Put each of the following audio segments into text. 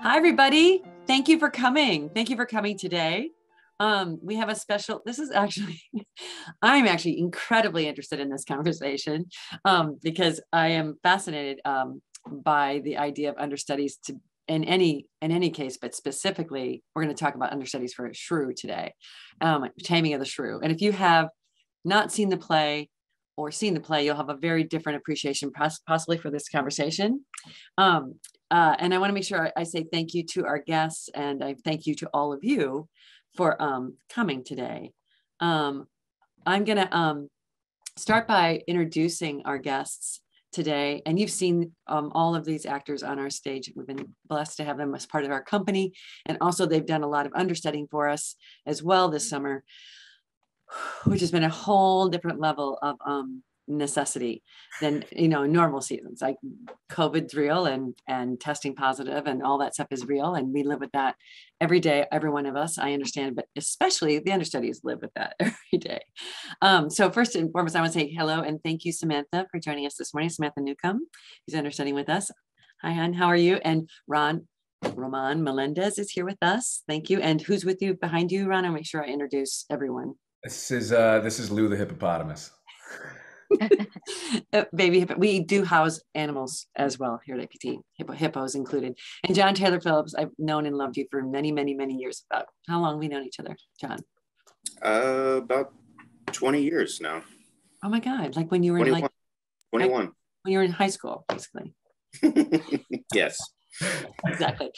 Hi, everybody. Thank you for coming. Thank you for coming today. We have a special, I'm actually incredibly interested in this conversation because I am fascinated by the idea of understudies in any case, but specifically, we're going to talk about understudies for Shrew today, Taming of the Shrew. And if you have not seen the play or seen the play, you'll have a very different appreciation possibly for this conversation. And I want to make sure I say thank you to our guests, and I thank you to all of you for coming today. I'm going to start by introducing our guests today. And you've seen all of these actors on our stage. We've been blessed to have them as part of our company. And also they've done a lot of understudying for us as well this summer, which has been a whole different level of necessity than normal seasons. Like COVID's real and testing positive and all that stuff is real, and we live with that every day. Every one of us, I understand, but especially the understudies live with that every day. So first and foremost, I want to say hello and thank you, Samantha, for joining us this morning. Samantha Newcomb, who's understudying with us. Hi, hon, how are you? And Román-Meléndez is here with us. Thank you. And who's with you behind you, Ron? I'll make sure I introduce everyone. This is Lou the hippopotamus. Baby hippo. We do house animals as well here at APT, hippos included. And John Taylor Phillips, I've known and loved you for many, many, many years. About how long have we known each other, John? About 20 years now. Oh my God! Like when you were 21. 21. When you were in high school, basically. Yes. Exactly.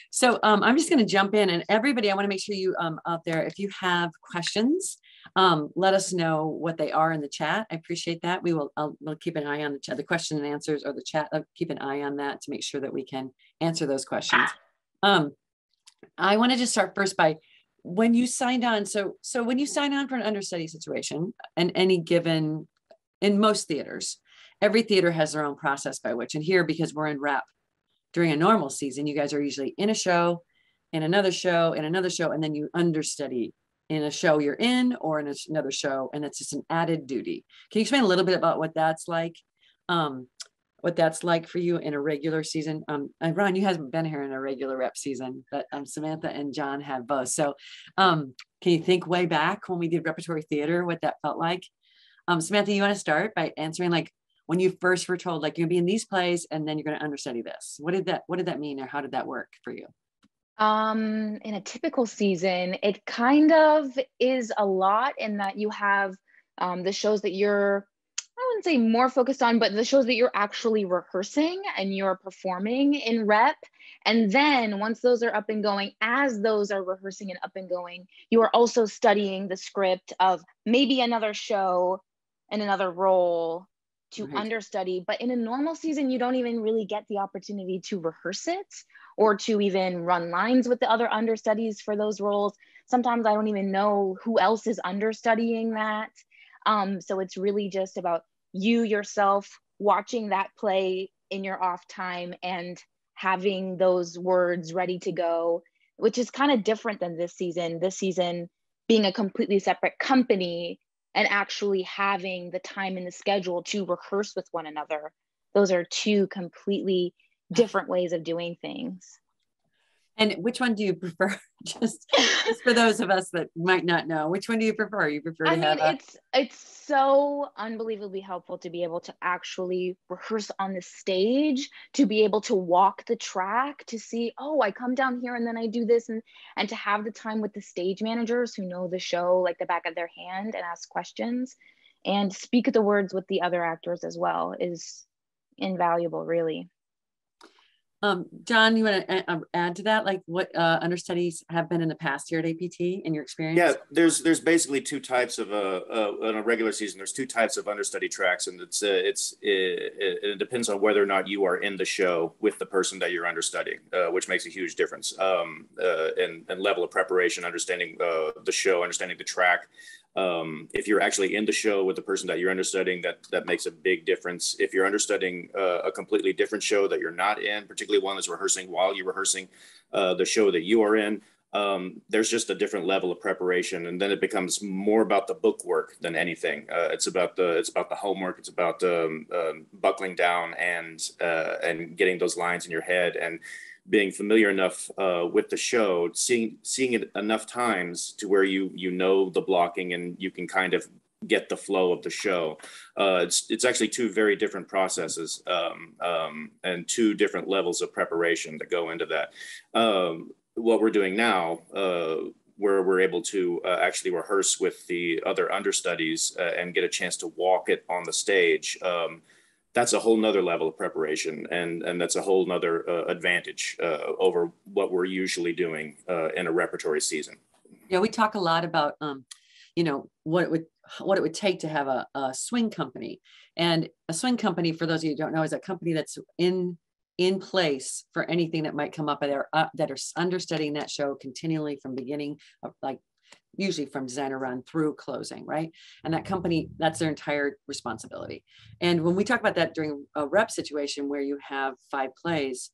So I'm just going to jump in, and everybody, I want to make sure you out there, if you have questions, let us know what they are in the chat. I appreciate that. We'll keep an eye on the chat, the question and answers, or the chat. Keep an eye on that to make sure that we can answer those questions. I want to just start first by when you signed on. So when you sign on for an understudy situation, and in most theaters, every theater has their own process by which, and here, because we're in rep, during a normal season, you guys are usually in a show, in another show, in another show, and then you understudy in a show you're in or in another show, and it's just an added duty. Can you explain a little bit about what that's like? What that's like for you in a regular season? And Ron, you haven't been here in a regular rep season, but Samantha and John have both. So can you think way back when we did repertory theater, what that felt like? Samantha, you want to start by answering like, when you first were told, like, you're gonna be in these plays and then you're going to understudy this. What did that mean, or how did that work for you? In a typical season, it kind of is a lot in that you have the shows that you're, I wouldn't say more focused on, but the shows that you're actually rehearsing and you're performing in rep. And then once those are up and going, as those are rehearsing and up and going, you are also studying the script of maybe another show and another role to understudy. But in a normal season, you don't even really get the opportunity to rehearse it or to even run lines with the other understudies for those roles. Sometimes I don't even know who else is understudying that. So it's really just about you yourself watching that play in your off time and having those words ready to go, which is kind of different than this season. This season being a completely separate company and actually having the time in the schedule to rehearse with one another. Those are two completely different ways of doing things. And which one do you prefer? just for those of us that might not know, which one do you prefer? You prefer to have it's so unbelievably helpful to be able to actually rehearse on the stage, to be able to walk the track, to see, oh, I come down here and then I do this, and to have the time with the stage managers who know the show like the back of their hand and ask questions and speak the words with the other actors as well is invaluable, really. John, you want to add to that, like what understudies have been in the past here at APT in your experience? Yeah, there's basically two types of on a regular season. There's two types of understudy tracks, and it depends on whether or not you are in the show with the person that you're understudying, which makes a huge difference in level of preparation, understanding the show, understanding the track. If you're actually in the show with the person that you're understudying, that makes a big difference. If you're understudying a completely different show that you're not in, particularly one that's rehearsing while you're rehearsing the show that you are in, there's just a different level of preparation, and then it becomes more about the book work than anything. It's about the homework. It's about buckling down and getting those lines in your head and being familiar enough with the show, seeing it enough times to where you know the blocking and you can kind of get the flow of the show. It's actually two very different processes and two different levels of preparation that go into that. What we're doing now, where we're able to actually rehearse with the other understudies and get a chance to walk it on the stage, that's a whole nother level of preparation, and that's a whole nother advantage over what we're usually doing in a repertory season. Yeah, we talk a lot about what it would take to have a swing company. And a swing company, for those of you who don't know, is a company that's in place for anything that might come up that are understudying that show continually from beginning of, like, usually from designer run through closing, right? And that company, that's their entire responsibility. And when we talk about that during a rep situation where you have 5 plays,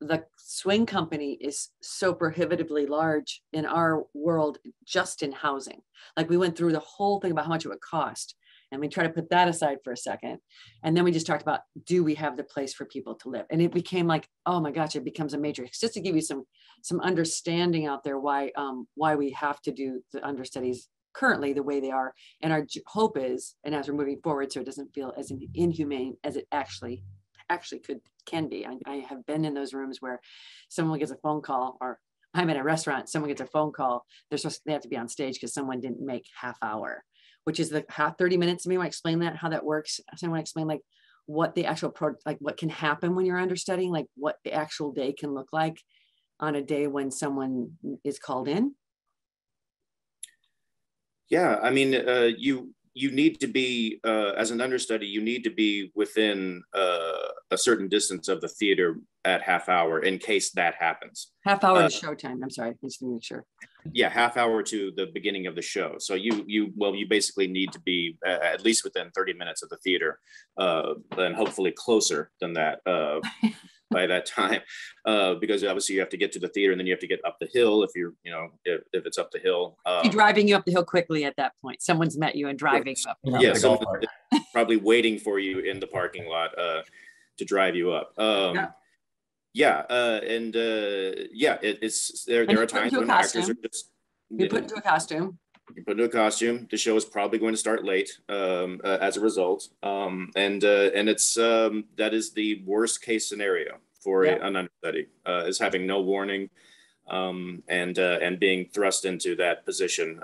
the swing company is so prohibitively large in our world, just in housing. Like, we went through the whole thing about how much it would cost, and we try to put that aside for a second. And then we just talked about, do we have the place for people to live? And it became like, oh my gosh, it becomes a matrix. Just to give you some understanding out there why we have to do the understudies currently the way they are. And our hope is, and as we're moving forward, so it doesn't feel as inhumane as it actually can be. I have been in those rooms where someone gets a phone call, or I'm at a restaurant, someone gets a phone call, they have to be on stage because someone didn't make half hour, which is the 30 minutes. Maybe I want to explain that, how that works. So I want to explain like what the actual what can happen when you're understudying, like what the actual day can look like on a day when someone is called in. Yeah, I mean, you need to be, as an understudy, you need to be within a certain distance of the theater at half hour in case that happens. Half hour to showtime. I'm sorry, just to make sure. Yeah, half hour to the beginning of the show. So you basically need to be at least within 30 minutes of the theater, and hopefully closer than that by that time, because obviously you have to get to the theater and then you have to get up the hill if if it's up the hill. Driving you up the hill quickly at that point. Someone's met you and driving you up. Yeah, someone's probably waiting for you in the parking lot to drive you up. It's there are times when actors are just you put into a costume. You put into a costume. The show is probably going to start late as a result, and it's that is the worst case scenario for an understudy, is having no warning, and being thrust into that position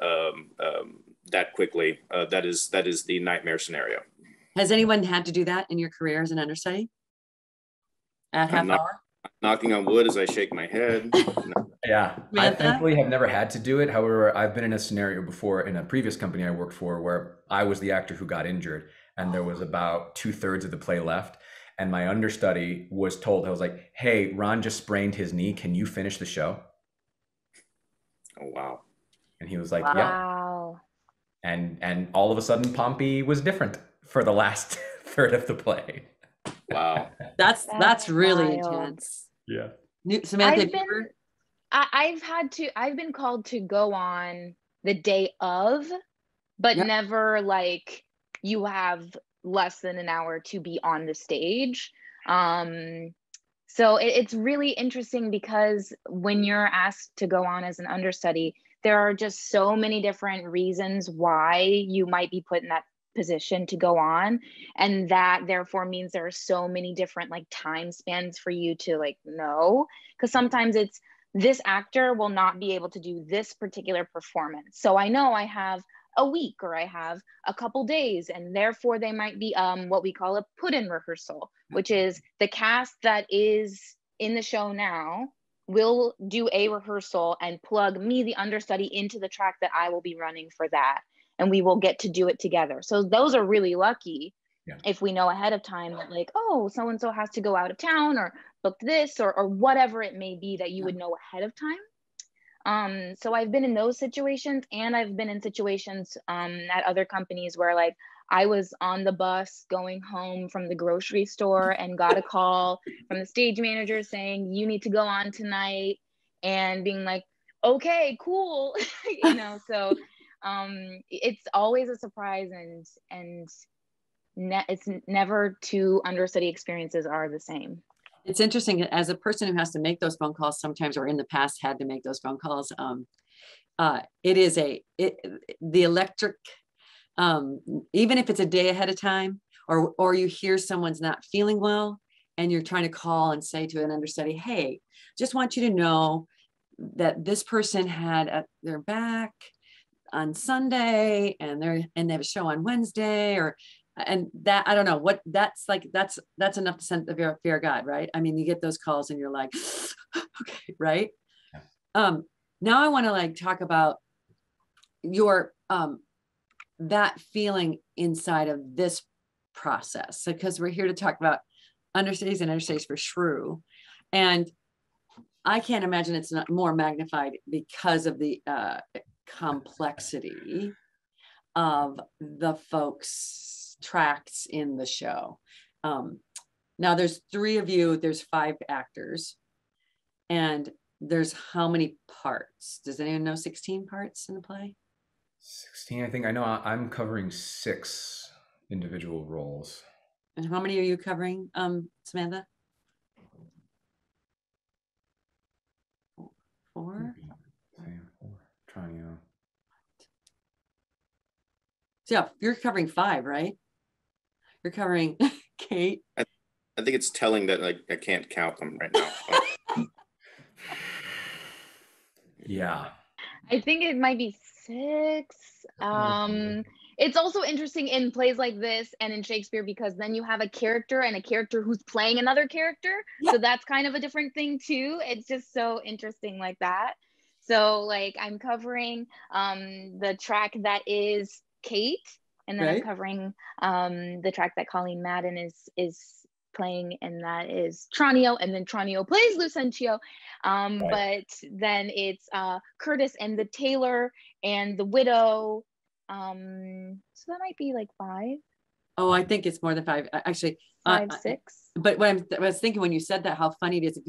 that quickly. That is the nightmare scenario. Has anyone had to do that in your career as an understudy? At half hour? Knocking on wood as I shake my head. No. Yeah, I thankfully have never had to do it. However, I've been in a scenario before in a previous company I worked for where I was the actor who got injured, and there was about 2/3 of the play left. And my understudy was told, I was like, hey, Ron just sprained his knee. Can you finish the show? Oh, wow. And he was like, wow. Yeah. And all of a sudden, Pompey was different for the last third of the play. Wow. That's really wild. Intense. Yeah. Samantha, I've been called to go on the day of, but never like you have less than an hour to be on the stage. So it's really interesting because when you're asked to go on as an understudy, there are just so many different reasons why you might be put in that position to go on, and that therefore means there are so many different like time spans for you to like know, because sometimes it's this actor will not be able to do this particular performance, so I know I have a week or I have a couple days, and therefore they might be what we call a put-in rehearsal, which is the cast that is in the show now will do a rehearsal and plug me, the understudy, into the track that I will be running for that. And we will get to do it together. So those are really lucky if we know ahead of time that like, oh, so-and-so has to go out of town or book this or whatever it may be that you would know ahead of time. So I've been in those situations, and I've been in situations at other companies where like I was on the bus going home from the grocery store and got a call from the stage manager saying, you need to go on tonight, and being like, okay, cool. So it's always a surprise, and it's never two understudy experiences are the same. It's interesting as a person who has to make those phone calls sometimes, or in the past had to make those phone calls. It is the electric, even if it's a day ahead of time, or you hear someone's not feeling well and you're trying to call and say to an understudy, hey, just want you to know that this person had their back on Sunday and they have a show on Wednesday, and that, I don't know what that's like. That's enough to send the fear of God, right? I mean, you get those calls and you're like, okay, right? Now I want to like talk about your that feeling inside of this process, because we're here to talk about understudies and understudies for Shrew, and I can't imagine it's not more magnified because of the complexity of the folks' tracks in the show. Now there's 3 of you, there's 5 actors, and there's how many parts? Does anyone know 16 parts in the play? 16, I think. I know I'm covering 6 individual roles. And how many are you covering, Samantha? 4? 4. Tranio. So yeah, you're covering 5, right? You're covering Kate. I think it's telling that I can't count them right now. Yeah. I think it might be 6. It's also interesting in plays like this and in Shakespeare, because then you have a character and a character who's playing another character. Yeah. So that's kind of a different thing too. It's just so interesting like that. So like I'm covering the track that is Kate, and then right. I'm covering the track that Colleen Madden is playing, and that is Tranio, and then Tranio plays Lucentio. Right. But then it's Curtis and the tailor and the widow. So that might be like 5. Oh, I think it's more than 5. Actually, 5, 6. But what I was thinking when you said that, how funny it is.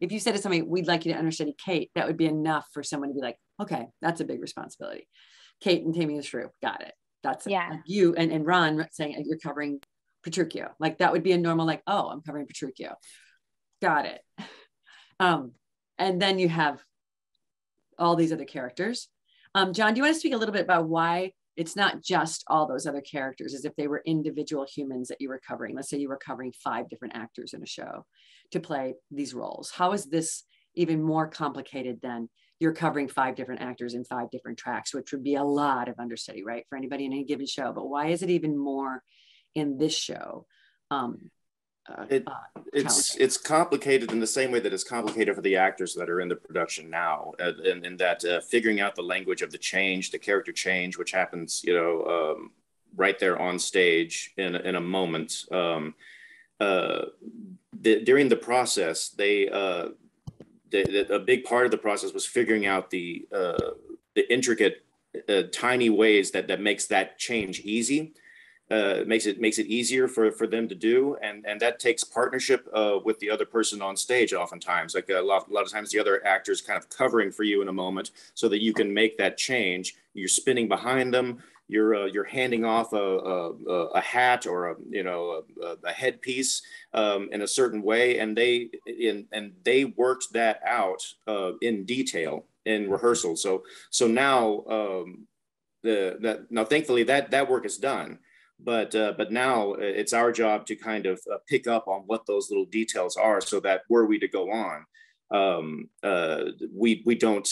If you said to somebody, we'd like you to understudy Kate, that would be enough for someone to be like, okay, that's a big responsibility. Kate and Taming the Shrew, got it. That's yeah. Like you and Ron saying you're covering Petruchio. Like that would be a normal, like, oh, I'm covering Petruchio. Got it. And then you have all these other characters. John, do you want to speak a little bit about why it's not just all those other characters, as if they were individual humans that you were covering? Let's say you were covering 5 different actors in a show to play these roles. How is this even more complicated than you're covering 5 different actors in 5 different tracks, which would be a lot of understudy, right, for anybody in any given show? But why is it even more in this show? It's complicated in the same way that it's complicated for the actors that are in the production now, and that figuring out the language of the change, the character change, which happens, right there on stage in a moment. During the process, a big part of the process was figuring out the intricate, tiny ways that makes that change easy. Makes it easier for them to do, and that takes partnership with the other person on stage. Oftentimes, like a lot of times, the other actor is kind of covering for you in a moment, so that you can make that change. You're spinning behind them. You're handing off a hat or a headpiece in a certain way, and they worked that out in detail in rehearsal. So now now thankfully that work is done. But now it's our job to kind of pick up on what those little details are, so that were we to go on, we don't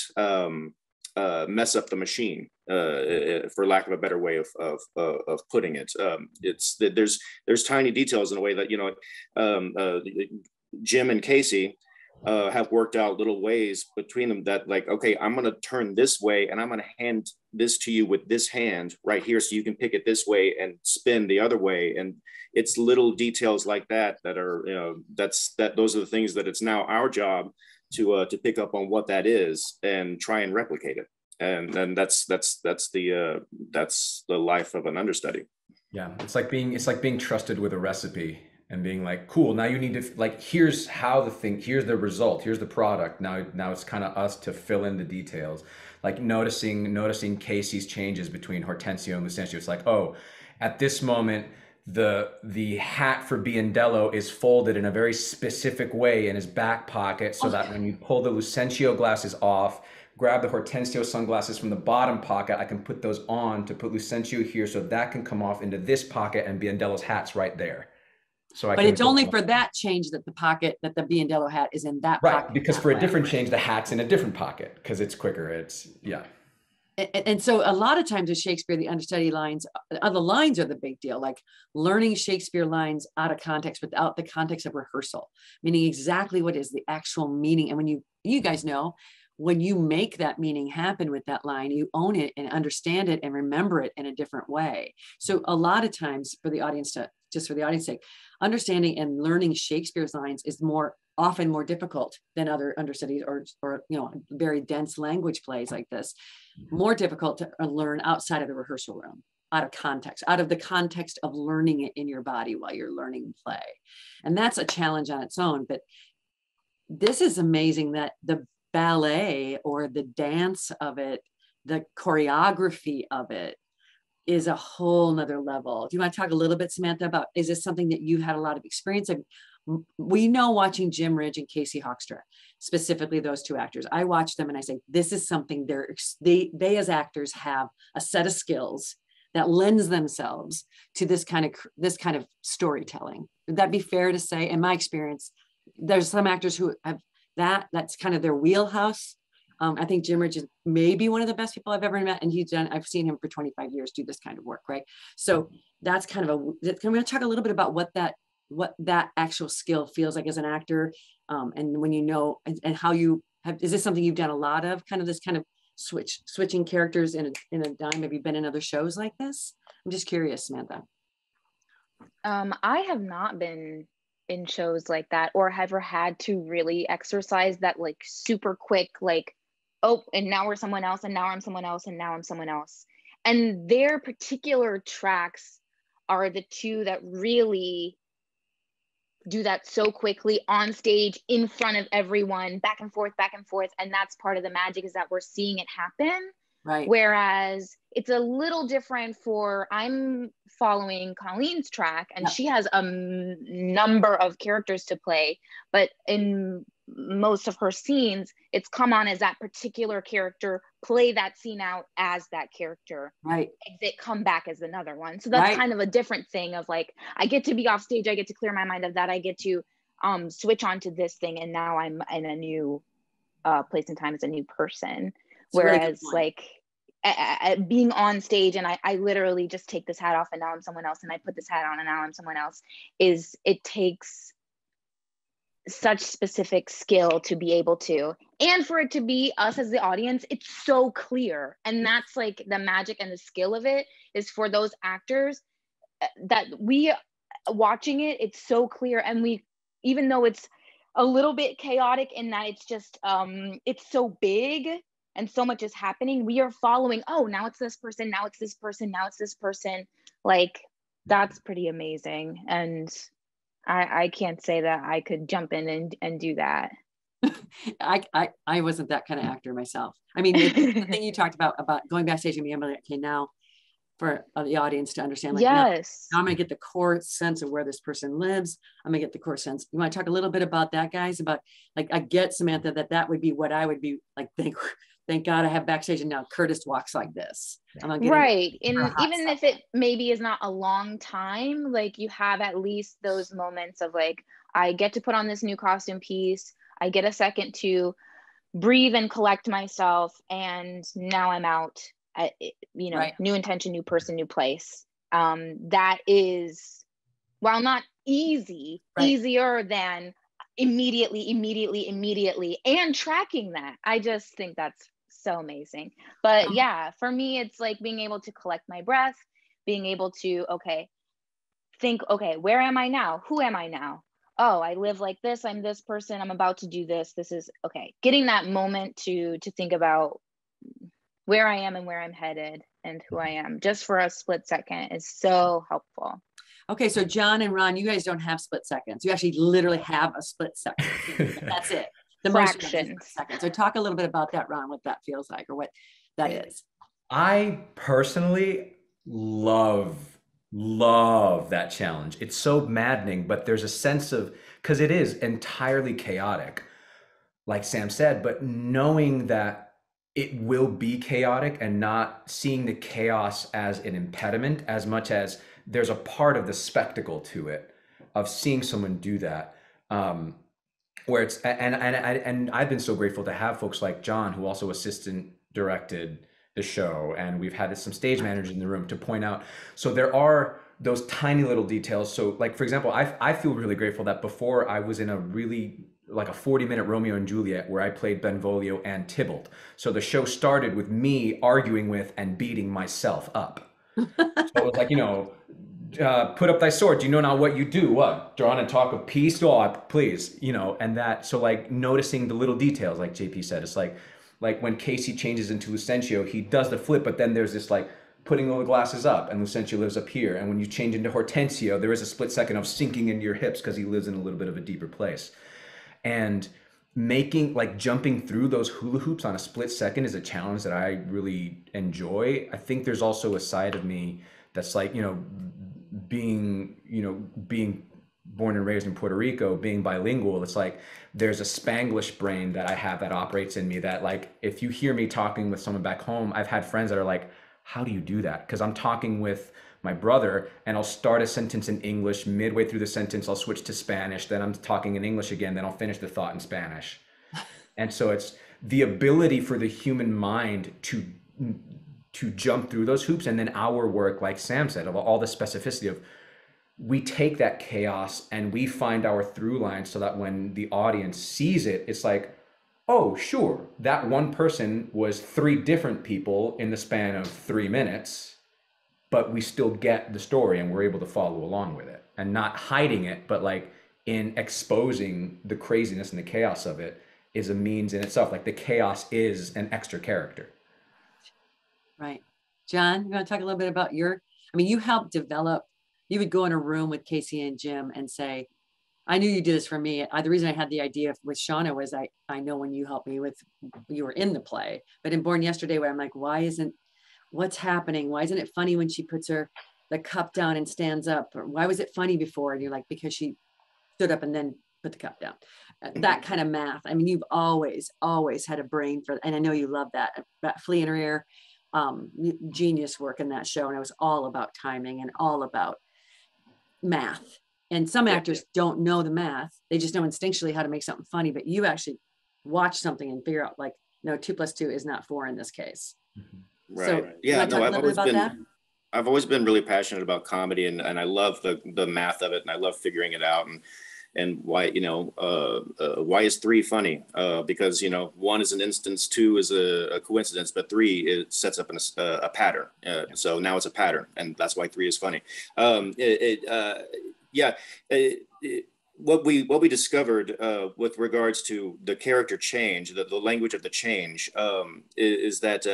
mess up the machine, for lack of a better way of putting it. There's tiny details in a way that Jim and Casey have worked out little ways between them that, like, okay, I'm going to turn this way and I'm going to hand this to you with this hand right here, so you can pick it this way and spin the other way. And it's little details like that are, those are the things that it's now our job to pick up on what that is and try and replicate it. And that's the life of an understudy. Yeah, it's like being trusted with a recipe and being like, cool, now you need to, like, here's the result, here's the product. Now it's kind of us to fill in the details. Like noticing Casey's changes between Hortensio and Lucentio. It's like, oh, at this moment, the hat for Biendello is folded in a very specific way in his back pocket, so that when you pull the Lucentio glasses off, grab the Hortensio sunglasses from the bottom pocket, I can put those on to put Lucentio here, so that can come off into this pocket, and Biendello's hat's right there. So but it's only for that change that the pocket, that the Biendello hat is in that pocket. Right, because for a different change, the hat's in a different pocket because it's quicker. It's, yeah. And so a lot of times with Shakespeare, the understudy lines, the lines are the big deal, like learning Shakespeare lines out of context without the context of rehearsal, meaning exactly what is the actual meaning. And when you guys know, when you make that meaning happen with that line, you own it and understand it and remember it in a different way. So a lot of times for the audience just for the audience sake, understanding and learning Shakespeare's lines is often more difficult than other understudies or very dense language plays like this. More difficult to learn outside of the rehearsal room, out of context, out of the context of learning it in your body while you're learning play. And that's a challenge on its own. But this is amazing that the ballet or the dance of it, the choreography of it, is a whole nother level. Do you want to talk a little bit, Samantha, about, is this something that you had a lot of experience of? We know, watching Jim Ridge and Casey Hoekstra, specifically those two actors, I watch them and I say, this is something they as actors have a set of skills that lends themselves to this kind of storytelling. Would that be fair to say? In my experience, there's some actors who have that's kind of their wheelhouse. I think Jim Ridge is maybe one of the best people I've ever met, and I've seen him for 25 years do this kind of work, right? So that's kind of I'm going to talk a little bit about what that actual skill feels like as an actor, and when and how you have. Is this something you've done a lot of? Kind of this kind of switching characters in a dime. Have you been in other shows like this? I'm just curious, Samantha. I have not been in shows like that, or ever had to really exercise that like super quick, like, oh, and now we're someone else, and now I'm someone else, and now I'm someone else. And their particular tracks are the two that really do that so quickly on stage in front of everyone, back and forth. And that's part of the magic, is that we're seeing it happen. Right. Whereas it's a little different I'm following Colleen's track, and she has a number of characters to play, but in most of her scenes, it's come on as that particular character, play that scene out as that character, right? Exit, come back as another one. So that's kind of a different thing of like, I get to be off stage, I get to clear my mind of that, I get to switch on to this thing, and now I'm in a new place and time as a new person. Whereas really like being on stage, and I literally just take this hat off and now I'm someone else, and I put this hat on and now I'm someone else, it takes such specific skill to be able to, and for it to be us as the audience, it's so clear. And that's like the magic and the skill of it, is for those actors that we watching it, it's so clear. And we, even though it's a little bit chaotic in that it's just it's so big and so much is happening, we are following, oh, now it's this person, now it's this person, now it's this person. Like, that's pretty amazing. And I can't say that I could jump in and do that. I wasn't that kind of actor myself. I mean, the thing you talked about going backstage and being able to, okay, now for the audience to understand, like, yes, now I'm going to get the core sense of where this person lives. I'm going to get the core sense. You want to talk a little bit about that, guys? About, like, I get, Samantha, that would be what I would be like, thank God I have backstage, and now Curtis walks like this. Right. And even if it maybe is not a long time, like, you have at least those moments of like, I get to put on this new costume piece, I get a second to breathe and collect myself, and now I'm out. New intention, new person, new place. That is, while not easier than immediately, and tracking that. I just think that's so amazing. But yeah, for me, it's like being able to collect my breath, being able to, think, where am I now? Who am I now? Oh, I live like this. I'm this person. I'm about to do this. This is getting that moment to think about where I am and where I'm headed and who I am, just for a split second, is so helpful. Okay, so John and Ron, you guys don't have split seconds. You actually literally have a split second. That's it. The fractions. Second. So talk a little bit about that, Ron, what that feels like, or what that is. I personally love Love that challenge. It's so maddening, but there's a sense of, because it is entirely chaotic, like Sam said, but knowing that it will be chaotic and not seeing the chaos as an impediment as much as there's a part of the spectacle to it of seeing someone do that. Where it's and I've been so grateful to have folks like John who also assistant directed the show, and we've had some stage managers in the room to point out. So there are those tiny little details. So like for example, I feel really grateful that before I was in a really like a 40-minute Romeo and Juliet where I played Benvolio and Tybalt. So the show started with me arguing with and beating myself up. So it was like, put up thy sword. Do you know not what you do? What? Draw on and talk of peace? Oh, please, and that. So like noticing the little details, like JP said, it's like when Casey changes into Lucentio, he does the flip, but then there's this like putting all the glasses up and Lucentio lives up here. And when you change into Hortensio, there is a split second of sinking into your hips because he lives in a little bit of a deeper place. And making like jumping through those hula hoops on a split second is a challenge that I really enjoy. I think there's also a side of me that's like, being born and raised in Puerto Rico, being bilingual, it's like there's a Spanglish brain that I have that operates in me that like, if you hear me talking with someone back home, I've had friends that are like, how do you do that? Because I'm talking with my brother and I'll start a sentence in English, midway through the sentence, I'll switch to Spanish, then I'm talking in English again, then I'll finish the thought in Spanish. And so it's the ability for the human mind to jump through those hoops. And then our work, like Sam said, of all the specificity of, we take that chaos and we find our through line so that when the audience sees it, it's like, oh, sure, that one person was 3 different people in the span of 3 minutes, but we still get the story and we're able to follow along with it and not hiding it, but like in exposing the craziness and the chaos of it is a means in itself. Like the chaos is an extra character. Right. John, you want to talk a little bit about you helped develop, you would go in a room with Casey and Jim and say, I knew you did this for me. The reason I had the idea with Shauna was I know when you helped me you were in the play, but in Born Yesterday, where I'm like, what's happening? Why isn't it funny when she puts the cup down and stands up? Or why was it funny before? And you're like, because she stood up and then put the cup down. That kind of math. I mean, you've always had a brain for, and I know you love that Flea and Rear, genius work in that show. And it was all about timing and all about math. And some actors don't know the math. They just know instinctually how to make something funny, but you actually watch something and figure out like, no, 2 + 2 is not 4 in this case. Right. So, yeah, no, I've always been really passionate about comedy and I love the math of it and I love figuring it out and why, why is 3 funny? Because, 1 is an instance, 2 is a coincidence, but 3, it sets up a pattern. So now it's a pattern and that's why 3 is funny. What we discovered with regards to the character change, the language of the change, is that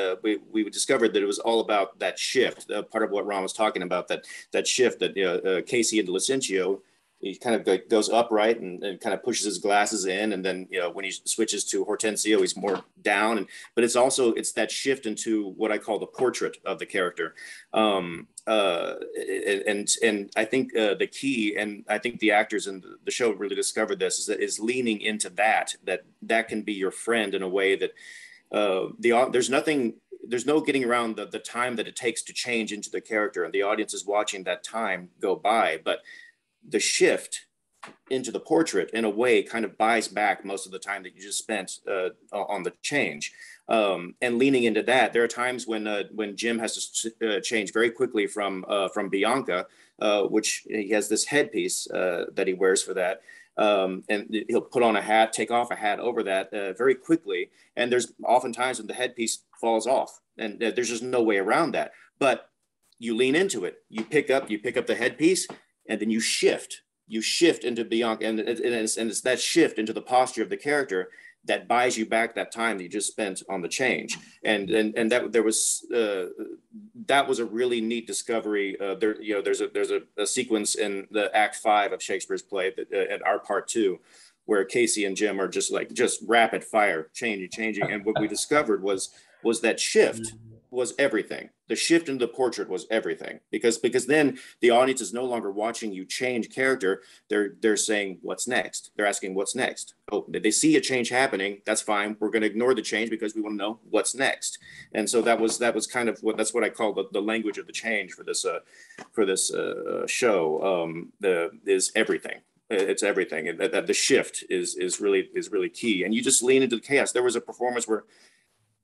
we discovered that it was all about that shift. Part of what Ron was talking about, that shift that Casey into Lucentio, he kind of goes upright and kind of pushes his glasses in, and then when he switches to Hortensio, he's more down. But it's that shift into what I call the portrait of the character. And I think the key, and I think the actors in the show really discovered this, is leaning into that can be your friend in a way that there's no getting around the time that it takes to change into the character, and the audience is watching that time go by. But the shift into the portrait in a way kind of buys back most of the time that you just spent on the change. And leaning into that, there are times when Jim has to change very quickly from Bianca, which he has this headpiece that he wears for that. And he'll put on a hat, take off a hat over that very quickly. And there's oftentimes when the headpiece falls off, and there's just no way around that. But you lean into it. You pick up the headpiece, and then you shift into Bianca, and it's that shift into the posture of the character that buys you back that time that you just spent on the change. And that was a really neat discovery. There's a sequence in the Act 5 of Shakespeare's play at our part 2, where Casey and Jim are just rapid fire changing. And what we discovered was that shift was everything. The shift into the portrait was everything, because then the audience is no longer watching you change character. They're saying, what's next? They're asking, what's next? Oh, did they see a change happening? That's fine. We're going to ignore the change because we want to know what's next. And so that was kind of that's what I call the language of the change for this show. Is everything. It's everything. And the shift is really key. And you just lean into the chaos. There was a performance where,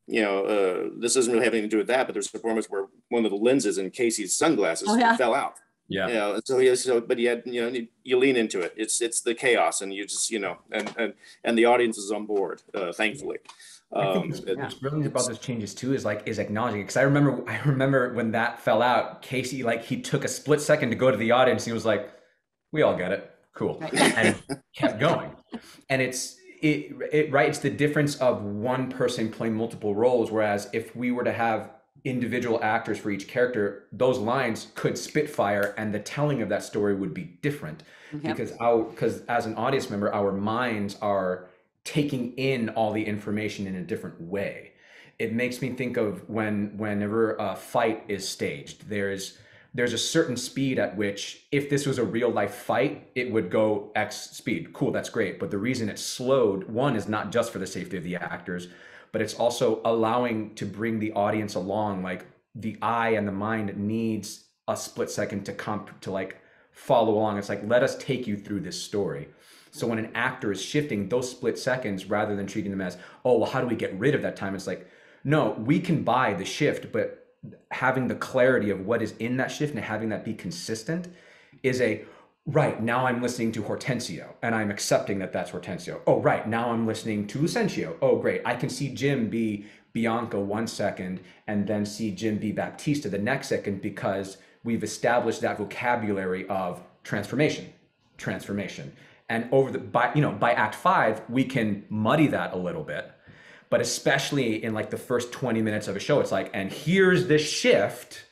this doesn't really have anything to do with that, but there's a performance where one of the lenses in Casey's sunglasses fell out. Yeah. But you had, you lean into it. It's the chaos, and you just, and the audience is on board, thankfully. I think what's brilliant about those changes too is acknowledging it. Because I remember when that fell out, Casey, he took a split second to go to the audience and he was like, "We all get it, cool," and kept going. And it's the difference of one person playing multiple roles. Whereas if we were to have individual actors for each character, those lines could spitfire and the telling of that story would be different. Because as an audience member, our minds are taking in all the information in a different way. It makes me think of whenever a fight is staged, there's a certain speed at which, if this was a real life fight, it would go X speed. Cool, that's great. But the reason it's slowed, one, is not just for the safety of the actors, but it's also allowing to bring the audience along. The eye and the mind needs a split second to follow along. It's let us take you through this story. So when an actor is shifting, those split seconds, rather than treating them as, oh, well, how do we get rid of that time? It's no, we can buy the shift, but having the clarity of what is in that shift and having that be consistent is right, now I'm listening to Hortensio and I'm accepting that that's Hortensio. Oh, right, now I'm listening to Lucentio. Oh, great, I can see Jim be Bianca 1 second and then see Jim be Baptista the next second, because we've established that vocabulary of transformation. And by Act 5, we can muddy that a little bit. But especially in the first 20 minutes of a show, it's and here's this shift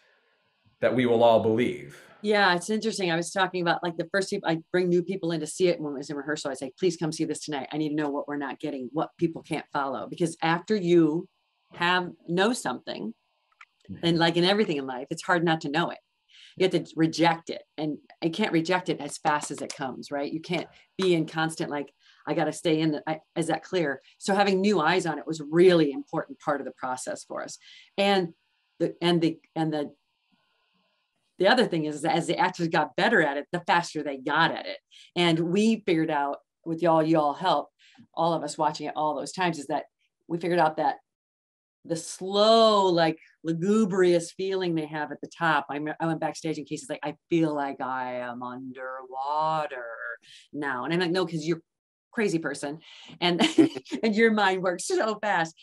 that we will all believe. Yeah, it's interesting. I was talking about the first people, I bring new people in to see it when it was in rehearsal. I say, please come see this tonight. I need to know what we're not getting, what people can't follow. Because after you know something, and in everything in life, it's hard not to know it. You have to reject it, and I can't reject it as fast as it comes, right? You can't be in constant, I got to stay in is that clear? So having new eyes on it was really important part of the process for us. And the other thing is, as the actors got better at it, the faster they got at it. And we figured out with y'all help, all of us watching it all those times, is that we figured out that the slow, lugubrious feeling they have at the top. I went backstage and Casey's I feel like I am underwater now. And I'm no, because you're a crazy person. And, and your mind works so fast.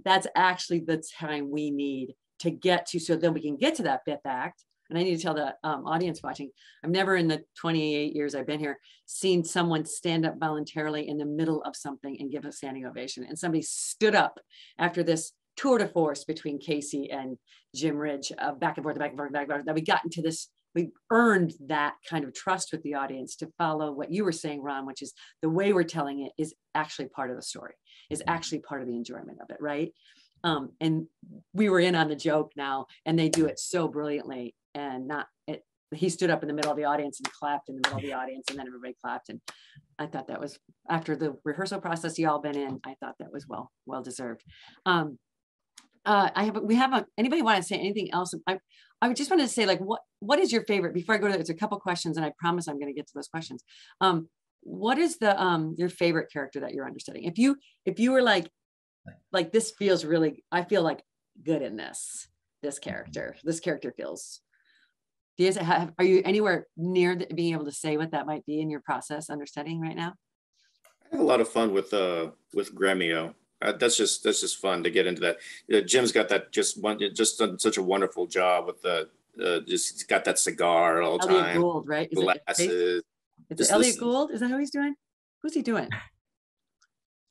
That's actually the time we need to get to, so then we can get to that fifth act. And I need to tell the audience watching, I've never in the 28 years I've been here seen someone stand up voluntarily in the middle of something and give a standing ovation. And somebody stood up after this tour de force between Casey and Jim Ridge, back and forth, that we got into this, we earned that kind of trust with the audience to follow what you were saying, Ron, which is the way we're telling it is actually part of the story, is actually part of the enjoyment of it, right? And we were in on the joke now, and they do it so brilliantly. And he stood up in the middle of the audience and clapped in the middle of the audience, and then everybody clapped. And I thought that was, after the rehearsal process y'all been in, I thought that was well deserved. Anybody want to say anything else? I just wanted to say, what is your favorite, before I go to, there's a couple questions, and I promise I'm going to get to those questions. What is your favorite character that you're understudying? If you were like this feels really, I feel good in this character feels, are you anywhere near being able to say what that might be in your process understudying right now? I have a lot of fun with Gremio. That's just fun to get into that. Jim's got that just done such a wonderful job with just got that cigar all the time. Elliot Gould, right? Glasses. It's Elliot Gould. Is that how he's doing? Who's he doing?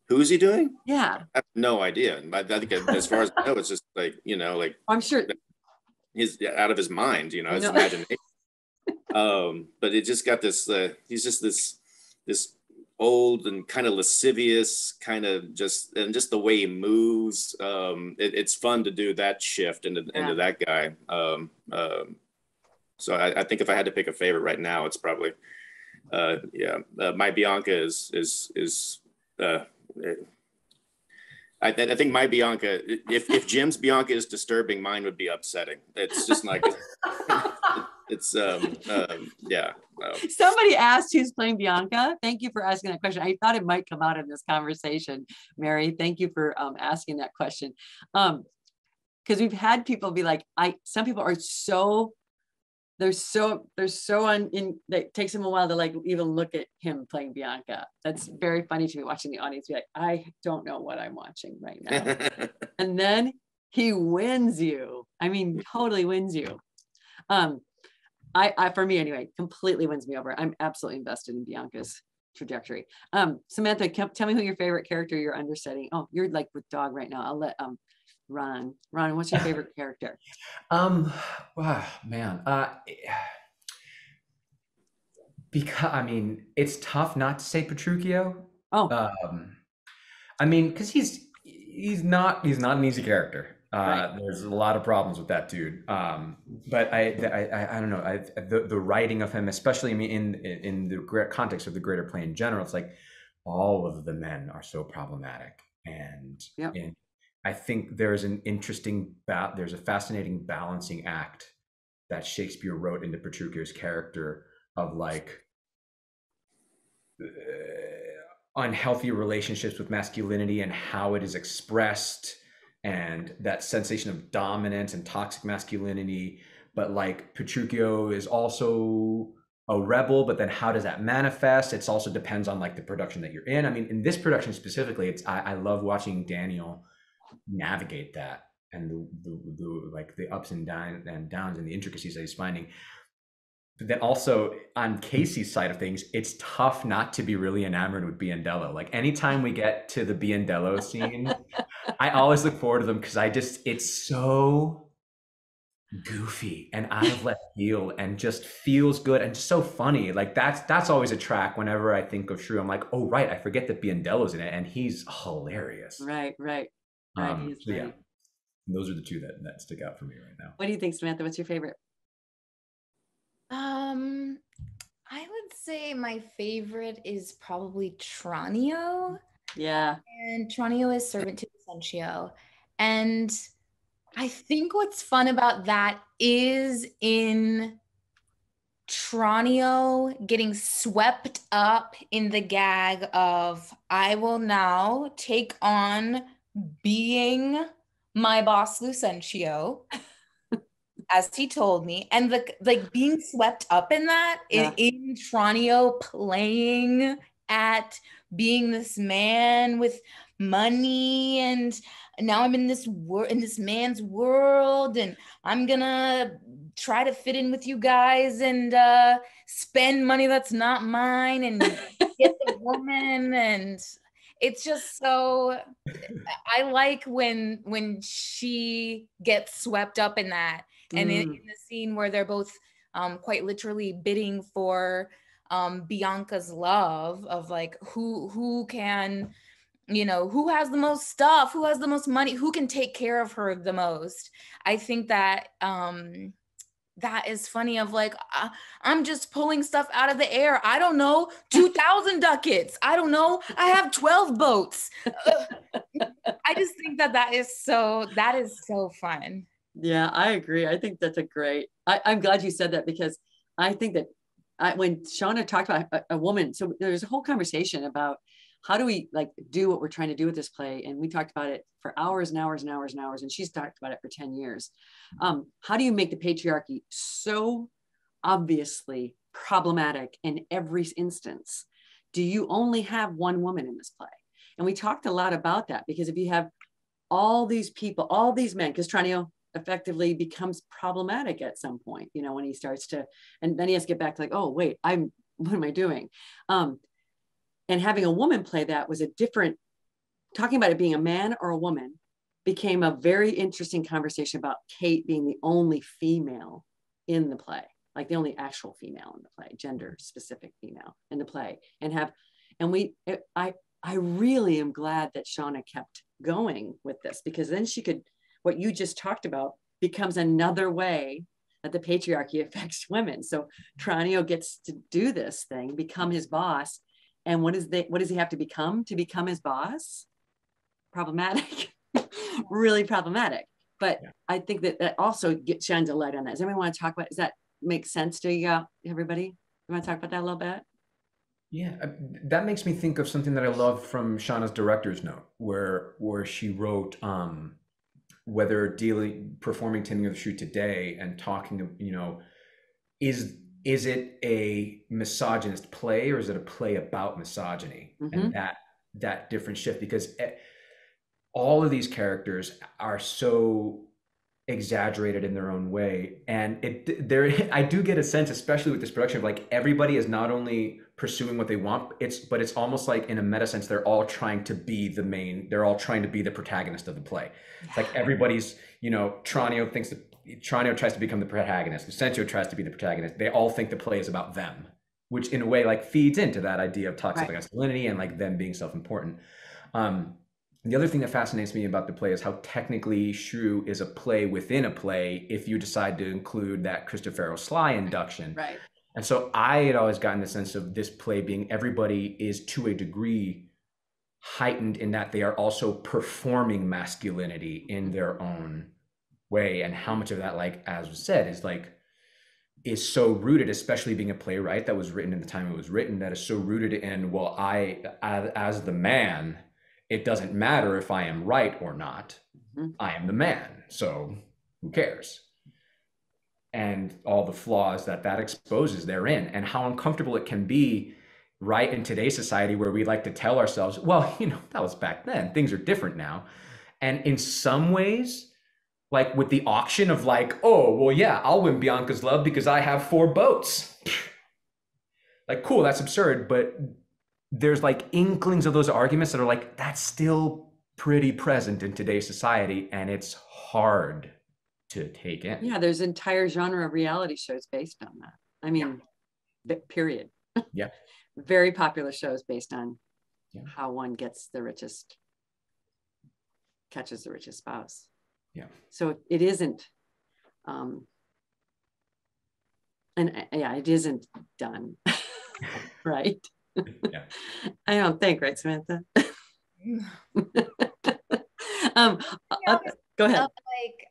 Who is he doing? Yeah. I have no idea. I think as far as I know, it's just I'm sure he's out of his mind, his imagination. But it just got this, he's just this old and kind of lascivious, kind of just the way he moves. It's fun to do that shift into that guy. So I think if I had to pick a favorite right now, it's probably my Bianca is I think my Bianca, if Jim's Bianca is disturbing, mine would be upsetting. It's just like Somebody asked who's playing Bianca. Thank you for asking that question. I thought it might come out in this conversation, Mary. Thank you for asking that question. Because we've had people be like, some people are so, they're so it takes them a while to like even look at him playing Bianca. That's very funny to me, watching the audience be like, I don't know what I'm watching right now. And then he wins you. I mean, totally wins you. For me anyway, completely wins me over. I'm absolutely invested in Bianca's trajectory. Samantha, tell me who your favorite character you're understudying. Oh, you're like with dog right now. I'll let Ron, what's your favorite character? Wow, man. Because I mean, it's tough not to say Petruchio. Oh, I mean, because he's not an easy character. Right. There's a lot of problems with that dude. But I don't know. The writing of him, especially I mean, in the context of the greater play in general, it's like all of the men are so problematic, and I think there's there's a fascinating balancing act that Shakespeare wrote into Petruchio's character of like unhealthy relationships with masculinity and how it is expressed, and that sensation of dominance and toxic masculinity. But like Petruchio is also a rebel, but then how does that manifest? It also depends on like the production that you're in. I mean, in this production specifically, I love watching Daniel navigate that, and the like the ups and downs and the intricacies that he's finding. But then also on Casey's side of things, it's tough not to be really enamored with Biondello. Like anytime we get to the Biondello scene, I always look forward to them because it's so goofy and out of left field and just feels good and just so funny. Like that's always a track whenever I think of Shrew. I'm like, oh right, I forget that Biondello's in it and he's hilarious. Right. Yeah, those are the two that stick out for me right now. What do you think, Samantha? What's your favorite? I would say my favorite is probably Tranio. Yeah. And Tranio is servant to Lucentio. And I think what's fun about that is in Tranio getting swept up in the gag of, I will now take on being my boss Lucentio, as he told me, and like being swept up in that in Tranio playing at being this man with money, and now I'm in this man's world, and I'm gonna try to fit in with you guys and spend money that's not mine and get the woman. And it's just so, I like when she gets swept up in that. And in the scene where they're both quite literally bidding for Bianca's love, of like who can, who has the most stuff, who has the most money, who can take care of her the most. I think that that is funny, of like, I'm just pulling stuff out of the air. I don't know, 2,000 ducats. I don't know. I have 12 boats. I just think that is so fun. Yeah, I agree. I think that's I'm glad you said that, because I think that when Shauna talked about a woman, so there's a whole conversation about how do we like do what we're trying to do with this play. And we talked about it for hours and hours and hours and hours. And she's talked about it for 10 years. How do you make the patriarchy so obviously problematic in every instance? Do you only have one woman in this play? And we talked a lot about that, because if you have all these people, all these men, because Tranio effectively becomes problematic at some point, when he starts to, and then he has to get back to like, oh, wait, what am I doing? And having a woman play that was talking about it being a man or a woman became a very interesting conversation about Kate being the only female in the play, like the only actual female in the play, gender specific female in the play, And I really am glad that Shauna kept going with this, because then she could, what you just talked about becomes another way that the patriarchy affects women. So Tranio gets to do this thing, become his boss. And what does he have to become his boss? Problematic, really problematic. But I think that also shines a light on that. Does anyone want to talk about, does that make sense to you, everybody? You want to talk about that a little bit? Yeah, that makes me think of something that I love from Shauna's director's note, where she wrote, whether performing Taming of the Shrew today and talking, is it a misogynist play, or is it a play about misogyny? And that different shift, because all of these characters are so exaggerated in their own way, and I do get a sense, especially with this production, of like everybody is not only pursuing what they want, but it's almost like, in a meta sense, they're all trying to be they're all trying to be the protagonist of the play. It's like everybody's, Tranio tries to become the protagonist, Lucentio tries to be the protagonist. They all think the play is about them, which in a way like feeds into that idea of toxic masculinity and like them being self-important. The other thing that fascinates me about the play is how technically Shrew is a play within a play, if you decide to include that Christopher Sly induction. Right. And so I had always gotten the sense of this play being, everybody is to a degree heightened in that they are also performing masculinity in their own way. And how much of that, like, as was said, is so rooted, especially being a playwright that was written in the time it was written, that is so rooted in, well, as the man, it doesn't matter if I am right or not. I am the man, so who cares? And all the flaws that exposes therein, and how uncomfortable it can be, right, in today's society, where we like to tell ourselves, well, that was back then, things are different now. And in some ways, like with the auction of like, oh, well, yeah, I'll win Bianca's love because I have 4 boats. Like, cool, that's absurd, but there's like inklings of those arguments that are like, that's still pretty present in today's society, and it's hard to take in. Yeah, there's entire genre of reality shows based on that. I mean, period. Yeah. Very popular shows based on how one catches the richest spouse. Yeah. So it isn't, it isn't done right. Yeah. I don't think, right, Samantha? Go ahead. Like,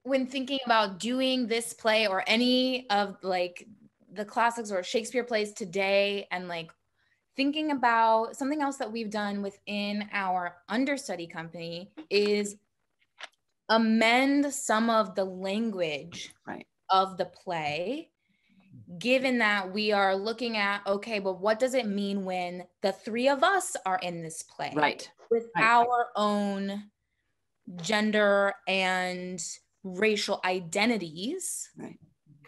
when thinking about doing this play or any of like the classics or Shakespeare plays today, and like thinking about something else that we've done within our understudy company is amend some of the language of the play, given that we are looking at, okay, but what does it mean when the 3 of us are in this play? Right. With our own gender and racial identities. Right.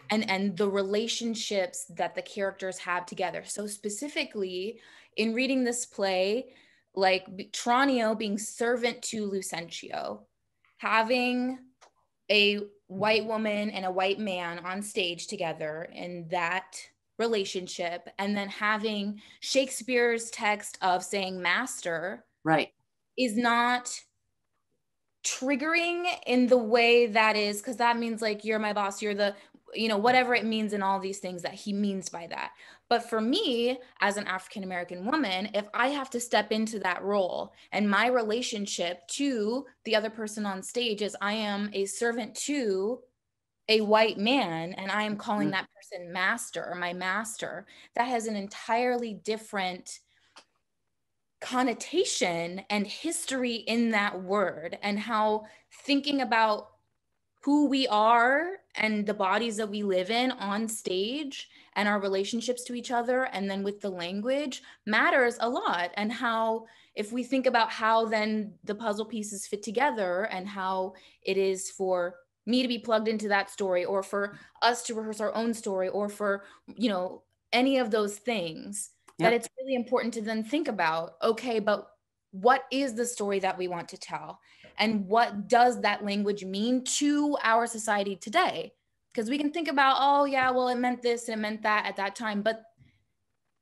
And the relationships that the characters have together. So specifically in reading this play, like Tranio being servant to Lucentio, having a white woman and a white man on stage together in that relationship, and then having Shakespeare's text of saying master is not triggering in the way that is, because that means like, you're my boss, you're the, whatever it means, and all these things that he means by that. But for me, as an African-American woman, if I have to step into that role, and my relationship to the other person on stage is I am a servant to a white man, and I am calling that person master or my master, that has an entirely different connotation and history in that word, and how thinking about who we are and the bodies that we live in on stage and our relationships to each other, and then with the language, matters a lot. And how, if we think about how then the puzzle pieces fit together, and how it is for me to be plugged into that story, or for us to rehearse our own story, or for, any of those things, that it's really important to then think about, okay, but what is the story that we want to tell? And what does that language mean to our society today? Because we can think about, oh yeah, well, it meant this and it meant that at that time, but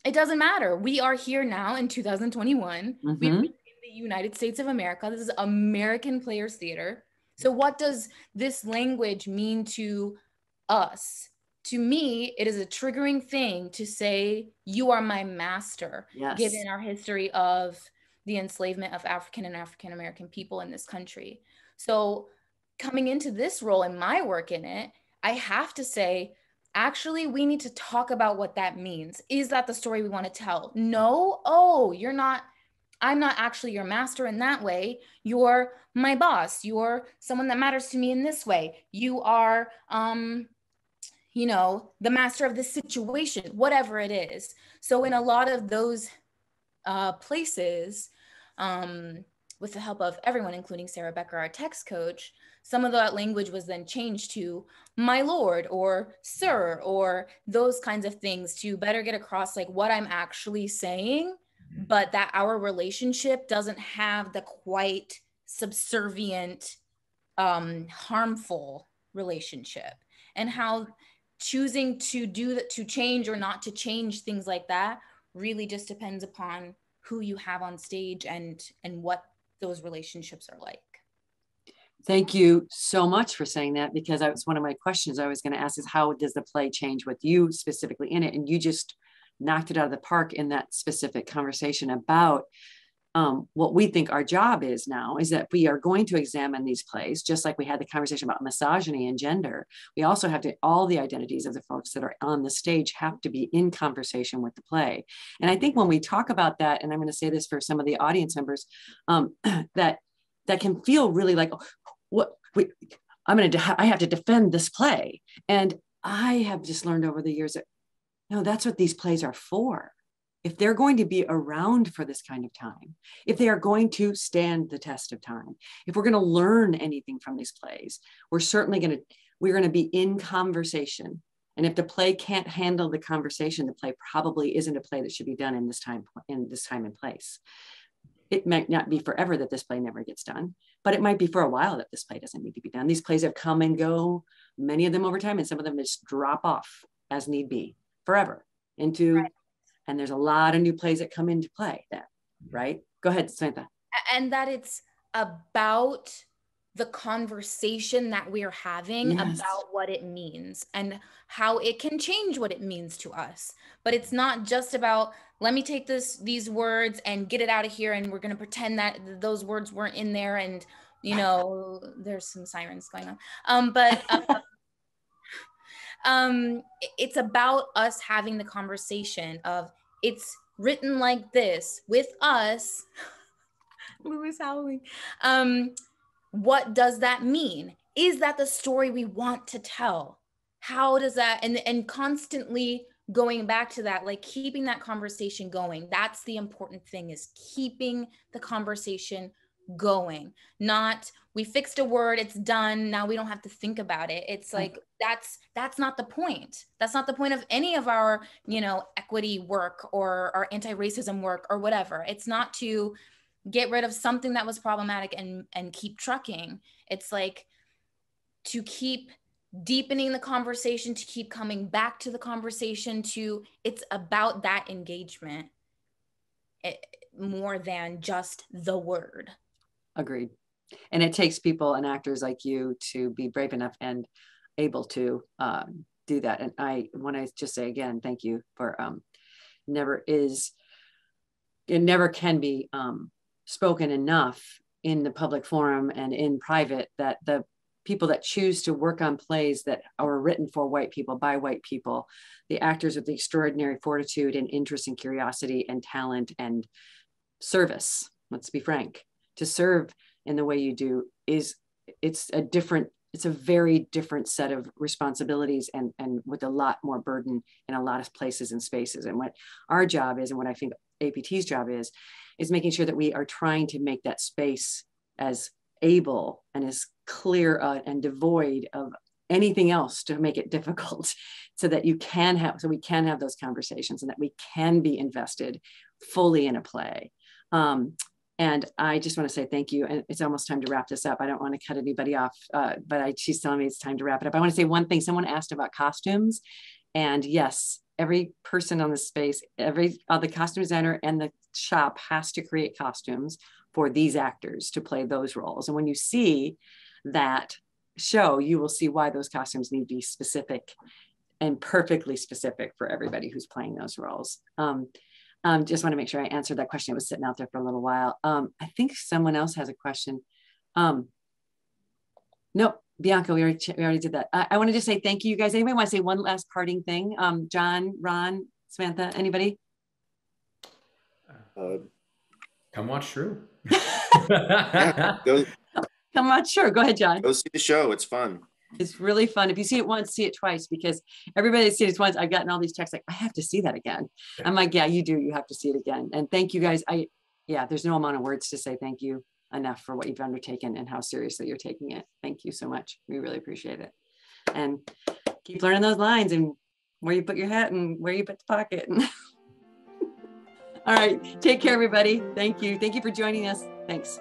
It doesn't matter. We are here now in 2021. We are in the United States of America. This is American Players Theater. So what does this language mean to us? To me, it is a triggering thing to say, you are my master, given our history of the enslavement of African and African American people in this country. So coming into this role and my work in it, I have to say, actually, we need to talk about what that means. Is that the story we want to tell? No. Oh, I'm not actually your master in that way. You're my boss. You're someone that matters to me in this way. You are, you know, the master of this situation, whatever it is. So in a lot of those places, with the help of everyone, including Sarah Becker, our text coach, some of that language was then changed to my lord or sir or those kinds of things to better get across like what I'm actually saying, but that our relationship doesn't have the quite subservient, harmful relationship, and how choosing to do that, to change or not to change things like that, really just depends upon who you have on stage and what those relationships are like. Thank you so much for saying that, because that was one of my questions I was going to ask, is how does the play change with you specifically in it? And you just knocked it out of the park in that specific conversation about what we think our job is now, is that we are going to examine these plays, just like we had the conversation about misogyny and gender. We also have to, all the identities of the folks that are on the stage have to be in conversation with the play. And I think when we talk about that, and I'm going to say this for some of the audience members, that can feel really like, I have to defend this play. And I have just learned over the years that, no, that's what these plays are for. If they're going to be around for this kind of time, if they are going to stand the test of time, if we're going to learn anything from these plays, we're going to be in conversation. And if the play can't handle the conversation, the play probably isn't a play that should be done in this time and place. It might not be forever that this play never gets done, but it might be for a while that this play doesn't need to be done. These plays have come and go, many of them over time, and some of them just drop off as need be forever into, right. And there's a lot of new plays that come into play that, right? Go ahead, Samantha. And that it's about the conversation that we're having about what it means and how it can change what it means to us. But it's not just about, let me take these words and get it out of here, and we're going to pretend that those words weren't in there, and you know, there's some sirens going on. It's about us having the conversation of, it's written like this with us. Lou is howling. What does that mean? Is that the story we want to tell? How does that, and constantly going back to that, like keeping that conversation going. That's the important thing, is keeping the conversation going. Not, we fixed a word, it's done, now we don't have to think about it. It's like, that's not the point. That's not the point of any of our, you know, equity work or our anti-racism work or whatever. It's not to get rid of something that was problematic and keep trucking. It's like to keep deepening the conversation, to keep coming back to the conversation, it's about that engagement more than just the word. Agreed. And it takes people and actors like you to be brave enough and able to do that. And I want to just say again, thank you for it never can be spoken enough in the public forum and in private, that the people that choose to work on plays that are written for white people, by white people, the actors with the extraordinary fortitude and interest and curiosity and talent and service, let's be frank, to serve in the way you do, it's a very different set of responsibilities and with a lot more burden in a lot of places and spaces. And what our job is, and what I think APT's job is making sure that we are trying to make that space as able and as clear and devoid of anything else to make it difficult, so that we can have those conversations and that we can be invested fully in a play. And I just want to say thank you. And it's almost time to wrap this up. I don't want to cut anybody off, but she's telling me it's time to wrap it up. I want to say one thing. Someone asked about costumes, and yes, every person on the space, the costume designer and the shop has to create costumes for these actors to play those roles. And when you see that show, you will see why those costumes need to be specific and perfectly specific for everybody who's playing those roles. Just want to make sure I answered that question. It was sitting out there for a little while. I think someone else has a question. Nope, Bianca, we already did that. I want to just say thank you, guys. Anybody want to say one last parting thing? John, Ron, Samantha, anybody? Come watch Shrew. Yeah, I'm not sure. Go ahead, John. Go see the show. It's fun. It's really fun. If you see it once, see it twice, because everybody that's seen it once, I've gotten all these texts like, I have to see that again. I'm like, yeah, you do. You have to see it again. And thank you guys. There's no amount of words to say thank you enough for what you've undertaken and how seriously you're taking it. Thank you so much. We really appreciate it. And keep learning those lines and where you put your hat and where you put the pocket. All right. Take care, everybody. Thank you. Thank you for joining us. Thanks.